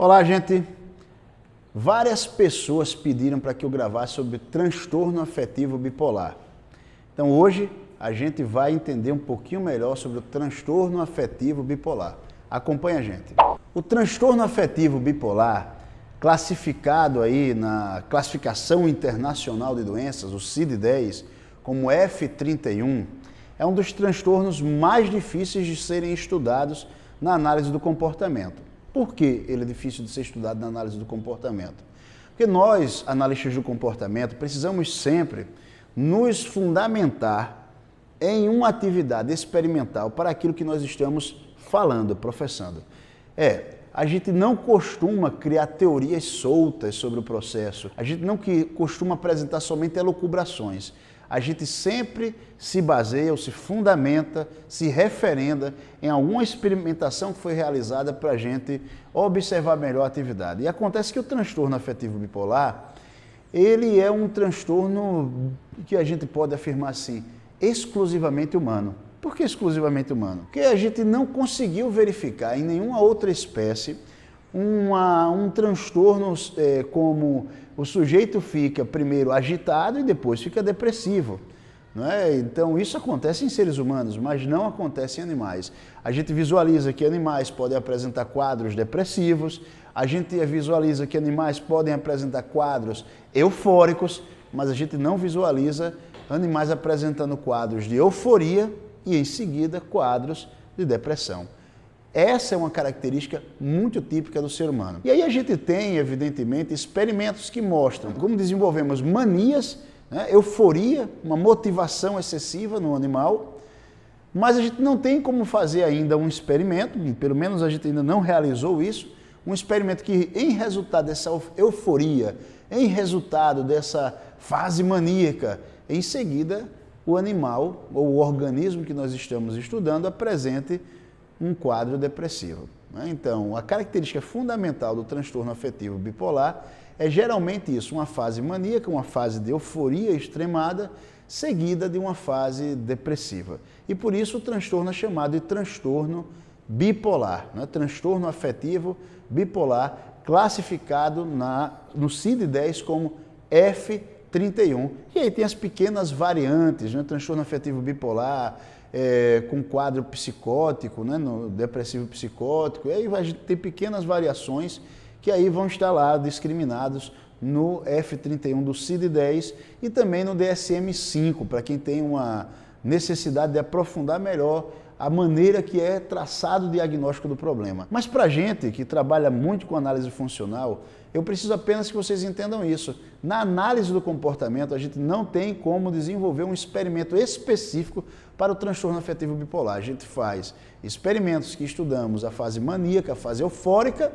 Olá, gente! Várias pessoas pediram para que eu gravasse sobre transtorno afetivo bipolar. Então hoje a gente vai entender um pouquinho melhor sobre o transtorno afetivo bipolar. Acompanha a gente. O transtorno afetivo bipolar, classificado aí na Classificação Internacional de Doenças, o ICD-10, como F31, é um dos transtornos mais difíceis de serem estudados na análise do comportamento. Por que ele é difícil de ser estudado na análise do comportamento? Porque nós, analistas do comportamento, precisamos sempre nos fundamentar em uma atividade experimental para aquilo que nós estamos falando, professando. A gente não costuma criar teorias soltas sobre o processo, a gente não costuma apresentar somente elucubrações. A gente sempre se baseia ou se fundamenta, se referenda em alguma experimentação que foi realizada para a gente observar melhor a atividade. E acontece que o transtorno afetivo bipolar, ele é um transtorno que a gente pode afirmar assim, exclusivamente humano. Por que exclusivamente humano? Porque a gente não conseguiu verificar em nenhuma outra espécie um transtorno como o sujeito fica primeiro agitado e depois fica depressivo. Não é? Então isso acontece em seres humanos, mas não acontece em animais. A gente visualiza que animais podem apresentar quadros depressivos, a gente visualiza que animais podem apresentar quadros eufóricos, mas a gente não visualiza animais apresentando quadros de euforia e em seguida quadros de depressão. Essa é uma característica muito típica do ser humano. E aí a gente tem, evidentemente, experimentos que mostram como desenvolvemos manias, euforia, uma motivação excessiva no animal, mas a gente não tem como fazer ainda um experimento, pelo menos a gente ainda não realizou isso, um experimento que, em resultado dessa euforia, em resultado dessa fase maníaca, em seguida o animal ou o organismo que nós estamos estudando apresente um quadro depressivo. Então, a característica fundamental do transtorno afetivo bipolar é geralmente isso, uma fase maníaca, uma fase de euforia extremada, seguida de uma fase depressiva. E por isso o transtorno é chamado de transtorno bipolar, transtorno afetivo bipolar, classificado no CID-10 como F31. E aí tem as pequenas variantes, transtorno afetivo bipolar, com quadro psicótico, no depressivo psicótico, e aí a gente tem pequenas variações que aí vão estar lá discriminados no F31 do CID-10 e também no DSM-5, para quem tem uma necessidade de aprofundar melhor a maneira que é traçado o diagnóstico do problema. Mas para a gente que trabalha muito com análise funcional, eu preciso apenas que vocês entendam isso. Na análise do comportamento, a gente não tem como desenvolver um experimento específico para o transtorno afetivo bipolar. A gente faz experimentos que estudamos a fase maníaca, a fase eufórica,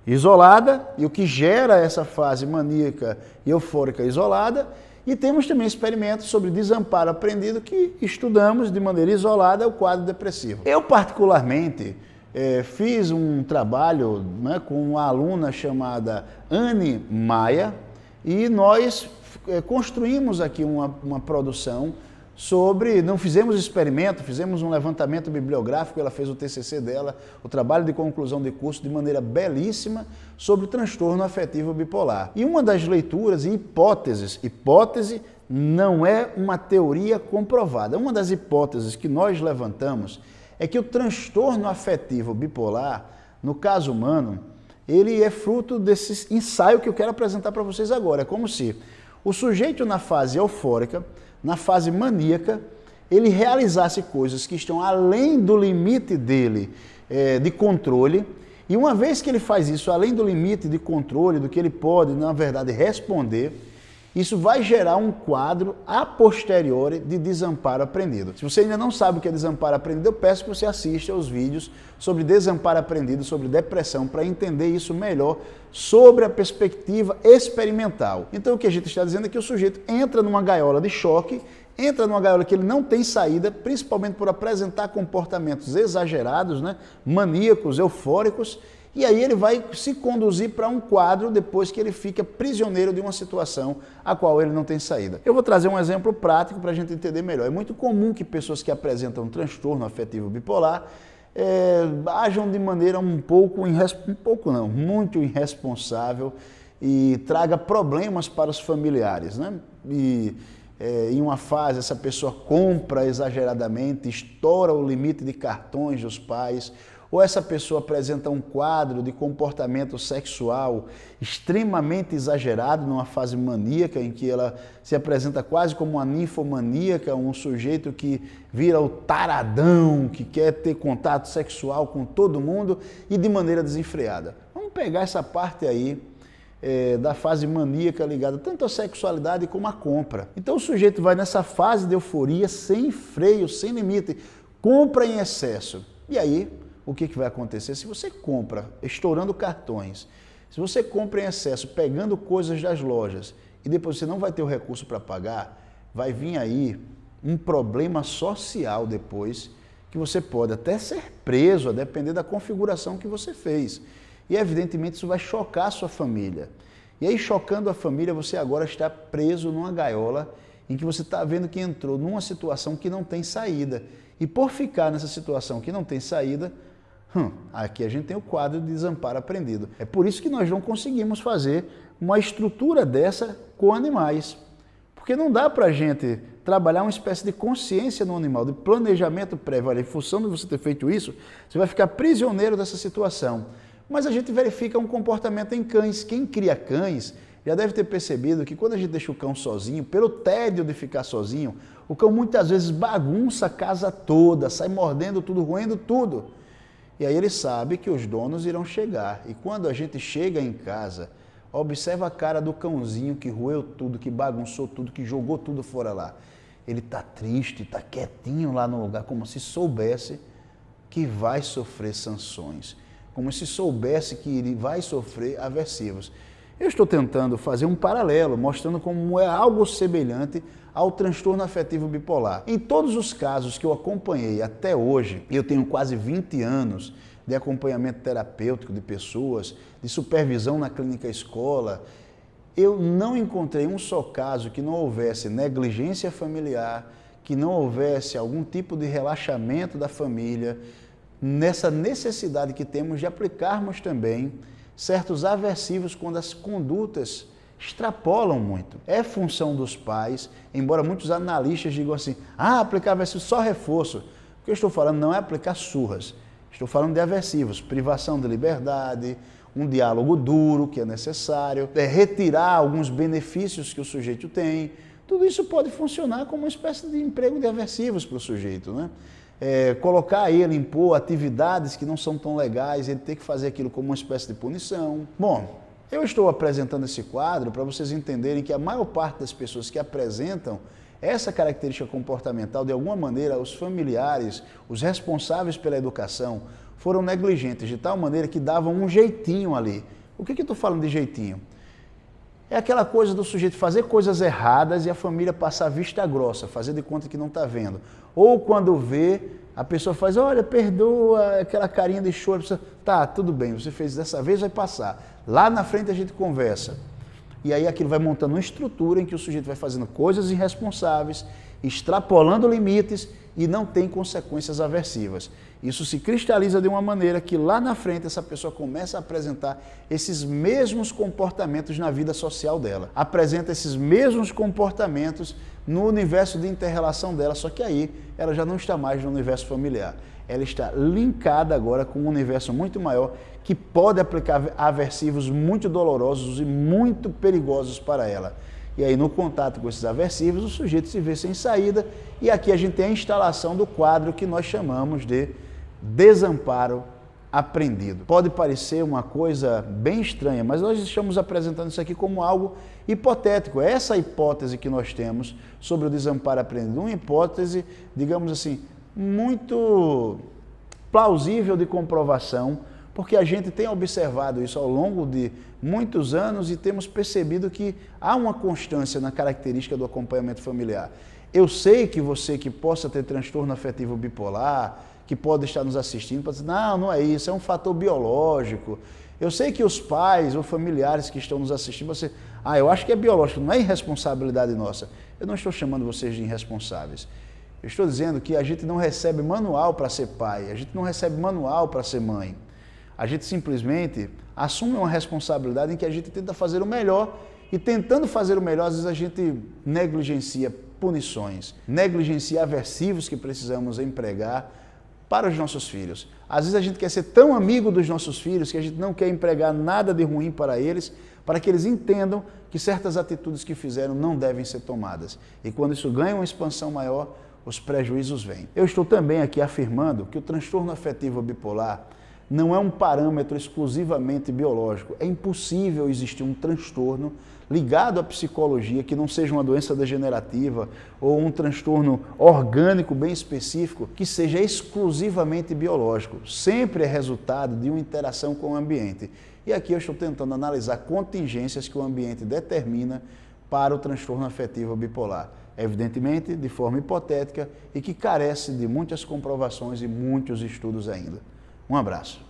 isolada, e o que gera essa fase maníaca e eufórica isolada, e temos também experimentos sobre desamparo aprendido que estudamos de maneira isolada o quadro depressivo. Eu, particularmente, fiz um trabalho com uma aluna chamada Anne Maia e nós construímos aqui uma produção sobre, não fizemos experimento, fizemos um levantamento bibliográfico, ela fez o TCC dela, o trabalho de conclusão de curso de maneira belíssima sobre o transtorno afetivo bipolar. E uma das leituras e hipótese não é uma teoria comprovada, uma das hipóteses que nós levantamos é que o transtorno afetivo bipolar, no caso humano, ele é fruto desse ensaio que eu quero apresentar para vocês agora. É como se o sujeito na fase eufórica, na fase maníaca, ele realizasse coisas que estão além do limite dele de controle, e uma vez que ele faz isso além do limite de controle, do que ele pode, na verdade, responder, isso vai gerar um quadro a posteriori de desamparo aprendido. Se você ainda não sabe o que é desamparo aprendido, eu peço que você assista aos vídeos sobre desamparo aprendido, sobre depressão, para entender isso melhor sobre a perspectiva experimental. Então o que a gente está dizendo é que o sujeito entra numa gaiola de choque, entra numa gaiola que ele não tem saída, principalmente por apresentar comportamentos exagerados, maníacos, eufóricos, e aí ele vai se conduzir para um quadro depois que ele fica prisioneiro de uma situação a qual ele não tem saída. Eu vou trazer um exemplo prático para a gente entender melhor. É muito comum que pessoas que apresentam um transtorno afetivo bipolar ajam de maneira muito irresponsável e traga problemas para os familiares, né? E em uma fase essa pessoa compra exageradamente, estoura o limite de cartões dos pais, ou essa pessoa apresenta um quadro de comportamento sexual extremamente exagerado, numa fase maníaca, em que ela se apresenta quase como uma ninfomaníaca, um sujeito que vira o taradão, que quer ter contato sexual com todo mundo e de maneira desenfreada. Vamos pegar essa parte aí da fase maníaca ligada tanto à sexualidade como à compra. Então o sujeito vai nessa fase de euforia sem freio, sem limite, compra em excesso. E aí, o que vai acontecer? Se você compra estourando cartões, se você compra em excesso, pegando coisas das lojas e depois você não vai ter o recurso para pagar, vai vir aí um problema social depois, que você pode até ser preso, a depender da configuração que você fez. E evidentemente isso vai chocar a sua família. E aí, chocando a família, você agora está preso numa gaiola em que você está vendo que entrou numa situação que não tem saída. E por ficar nessa situação que não tem saída, aqui a gente tem o quadro de desamparo aprendido. É por isso que nós não conseguimos fazer uma estrutura dessa com animais. Porque não dá para a gente trabalhar uma espécie de consciência no animal, de planejamento prévio. Olha, em função de você ter feito isso, você vai ficar prisioneiro dessa situação. Mas a gente verifica um comportamento em cães. Quem cria cães já deve ter percebido que quando a gente deixa o cão sozinho, pelo tédio de ficar sozinho, o cão muitas vezes bagunça a casa toda, sai mordendo tudo, roendo tudo. E aí ele sabe que os donos irão chegar. E quando a gente chega em casa, observa a cara do cãozinho que roeu tudo, que bagunçou tudo, que jogou tudo fora lá. Ele está triste, está quietinho lá no lugar, como se soubesse que vai sofrer sanções. Como se soubesse que ele vai sofrer aversivos. Eu estou tentando fazer um paralelo, mostrando como é algo semelhante ao transtorno afetivo bipolar. Em todos os casos que eu acompanhei até hoje, eu tenho quase 20 anos de acompanhamento terapêutico de pessoas, de supervisão na clínica escola, eu não encontrei um só caso que não houvesse negligência familiar, que não houvesse algum tipo de relaxamento da família, nessa necessidade que temos de aplicarmos também certos aversivos quando as condutas extrapolam muito. É função dos pais, embora muitos analistas digam assim, aplicar aversivos só reforço. O que eu estou falando não é aplicar surras, estou falando de aversivos, privação de liberdade, um diálogo duro que é necessário, retirar alguns benefícios que o sujeito tem. Tudo isso pode funcionar como uma espécie de emprego de aversivos para o sujeito, né? Colocar ele, impor atividades que não são tão legais, ele ter que fazer aquilo como uma espécie de punição. Bom, eu estou apresentando esse quadro para vocês entenderem que a maior parte das pessoas que apresentam essa característica comportamental, de alguma maneira, os familiares, os responsáveis pela educação, foram negligentes, de tal maneira que davam um jeitinho ali. O que eu estou falando de jeitinho? É aquela coisa do sujeito fazer coisas erradas e a família passar vista grossa, fazer de conta que não está vendo. Ou quando vê, a pessoa faz, olha, perdoa, aquela carinha de choro, tá, tudo bem, você fez dessa vez, vai passar. Lá na frente a gente conversa. E aí aquilo vai montando uma estrutura em que o sujeito vai fazendo coisas irresponsáveis, extrapolando limites e não tem consequências aversivas. Isso se cristaliza de uma maneira que lá na frente essa pessoa começa a apresentar esses mesmos comportamentos na vida social dela. Apresenta esses mesmos comportamentos no universo de inter-relação dela, só que aí ela já não está mais no universo familiar. Ela está linkada agora com um universo muito maior que pode aplicar aversivos muito dolorosos e muito perigosos para ela. E aí, no contato com esses aversivos, o sujeito se vê sem saída e aqui a gente tem a instalação do quadro que nós chamamos de desamparo aprendido. Pode parecer uma coisa bem estranha, mas nós estamos apresentando isso aqui como algo hipotético. Essa hipótese que nós temos sobre o desamparo aprendido, uma hipótese, digamos assim, muito plausível de comprovação, porque a gente tem observado isso ao longo de muitos anos e temos percebido que há uma constância na característica do acompanhamento familiar. Eu sei que você que possa ter transtorno afetivo bipolar, que pode estar nos assistindo, pode dizer, não é isso, é um fator biológico. Eu sei que os pais ou familiares que estão nos assistindo, você, eu acho que é biológico, não é irresponsabilidade nossa. Eu não estou chamando vocês de irresponsáveis. Eu estou dizendo que a gente não recebe manual para ser pai, a gente não recebe manual para ser mãe. A gente simplesmente assume uma responsabilidade em que a gente tenta fazer o melhor e tentando fazer o melhor, às vezes a gente negligencia punições, negligencia aversivos que precisamos empregar para os nossos filhos. Às vezes a gente quer ser tão amigo dos nossos filhos que a gente não quer empregar nada de ruim para eles eles entendam que certas atitudes que fizeram não devem ser tomadas. E quando isso ganha uma expansão maior, os prejuízos vêm. Eu estou também aqui afirmando que o transtorno afetivo bipolar não é um parâmetro exclusivamente biológico. É impossível existir um transtorno ligado à psicologia que não seja uma doença degenerativa ou um transtorno orgânico bem específico que seja exclusivamente biológico. Sempre é resultado de uma interação com o ambiente. E aqui eu estou tentando analisar contingências que o ambiente determina para o transtorno afetivo bipolar. Evidentemente, de forma hipotética e que carece de muitas comprovações e muitos estudos ainda. Um abraço.